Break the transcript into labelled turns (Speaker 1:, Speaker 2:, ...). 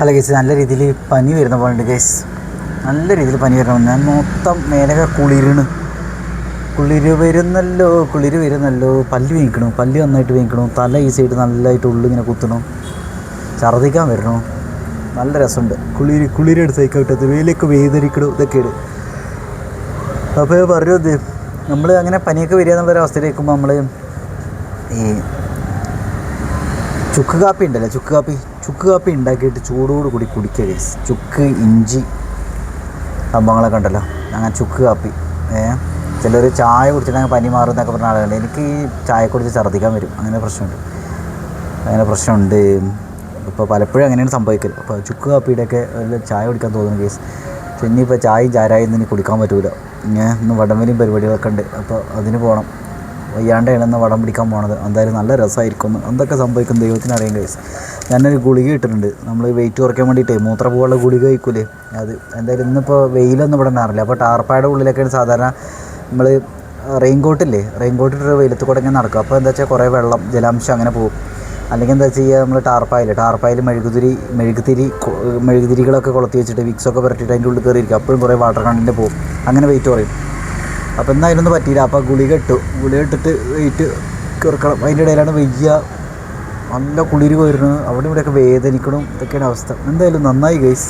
Speaker 1: അല്ല ഗൈസ്, നല്ല രീതിയിൽ പനി വരുന്ന പോലുണ്ട് ഗൈസ്. നല്ല രീതിയിൽ പനി വരണം. ഞാൻ മൊത്തം മേലൊക്കെ കുളിര് വരുന്നല്ലോ. പല്ല് വീങ്ങിക്കണം, പല്ല് നന്നായിട്ട് വീങ്ങിക്കണം. തല ഈ സൈഡ് നല്ലതായിട്ട് ഉള്ളിങ്ങനെ കുത്തണം. ഛർദ്ദിക്കാൻ വരണോ. നല്ല രസമുണ്ട്. കുളിരെടുത്ത് സഹിക്കാൻ പറ്റത്ത്, വെയിലൊക്കെ വേദനിക്കണം. ഇതൊക്കെയാണ്. അപ്പോൾ ഞാൻ പറഞ്ഞത്, നമ്മൾ അങ്ങനെ പനിയൊക്കെ വരിക എന്നുള്ളൊരവസ്ഥയിൽ നിൽക്കുമ്പോൾ നമ്മൾ ഈ ചുക്ക് കാപ്പി ഉണ്ടല്ലോ, ചുക്ക് കാപ്പി ഉണ്ടാക്കിയിട്ട് ചൂടോട് കൂടി കുടിക്കുക ഗൈസ്. ചുക്ക്, ഇഞ്ചി സംഭവങ്ങളൊക്കെ ഉണ്ടല്ലോ, അങ്ങനെ ചുക്ക് കാപ്പി. ചിലർ ചായ കുടിച്ചിട്ട് പനി മാറും എന്നൊക്കെ പറഞ്ഞ ആളുകളുണ്ട്. എനിക്ക് ഈ ചായ കുടിച്ച് ഛർദ്ദിക്കാൻ വരും, അങ്ങനെ പ്രശ്നമുണ്ട്. ഇപ്പോൾ പലപ്പോഴും അങ്ങനെയാണ് സംഭവിക്കൽ. അപ്പോൾ ചുക്ക് കാപ്പിയുടെയൊക്കെ ചായ കുടിക്കാൻ തോന്നുന്നു ഗൈസ്. ഇനിയിപ്പോൾ ചായയും ചാരായും ഇനി കുടിക്കാൻ പറ്റൂല. ഇന്ന് വടംവലിയും പരിപാടികളൊക്കെ ഉണ്ട്. അപ്പോൾ അതിന് പോകണം. വയ്യാണ്ടാണ് ഇന്ന് വടം പിടിക്കാൻ പോണത്. എന്തായാലും നല്ല രസമായിരിക്കും. എന്തൊക്കെ സംഭവിക്കും ദൈവത്തിനറിയാം ഗൈസ്. ഞാനൊരു ഗുളിക ഇട്ടിട്ടുണ്ട്, നമ്മൾ വെയിറ്റ് കുറയ്ക്കാൻ വേണ്ടിയിട്ട്. മൂത്രപ്പുകളുടെ ഗുളിക കഴിക്കൂലേ, അത്. എന്തായാലും ഇന്നിപ്പോൾ വെയിലൊന്നും ഇവിടെ ഉണ്ടാറില്ല. അപ്പോൾ ടാർപ്പായുടെ ഉള്ളിലൊക്കെയാണ് സാധാരണ നമ്മൾ റെയിൻകോട്ടിട്ട് വെയിലത്ത് കൂടെ ഇങ്ങനെ നടക്കും. അപ്പോൾ എന്താ വെച്ചാൽ കുറേ വെള്ളം, ജലാംശം അങ്ങനെ പോകും. അല്ലെങ്കിൽ എന്താ ചെയ്യുക, നമ്മൾ ടാർപ്പായിൽ മെഴുകുതിരികളൊക്കെ കൊളുത്തി വെച്ചിട്ട് വിക്സൊക്കെ പുരട്ടിയിട്ട് അതിൻ്റെ ഉള്ളിൽ കയറിയിരിക്കും. അപ്പോഴും കുറേ വാട്ടർ കണ്ടൻറ്റ് പോകും, അങ്ങനെ വെയിറ്റ് കുറയും. അപ്പോൾ എന്നാൽ അതിനൊന്നും പറ്റിയില്ല. അപ്പോൾ ഗുളിക ഇട്ടിട്ട് വെയിറ്റ് കുറക്കണം. അതിൻ്റെ ഇടയിലാണ് നല്ല കുളിര് വരുന്നത്. അവിടെ ഇവിടെയൊക്കെ വേദനിക്കണം. ഇതൊക്കെയാണ് അവസ്ഥ. എന്തായാലും നന്നായി ഗൈസ്.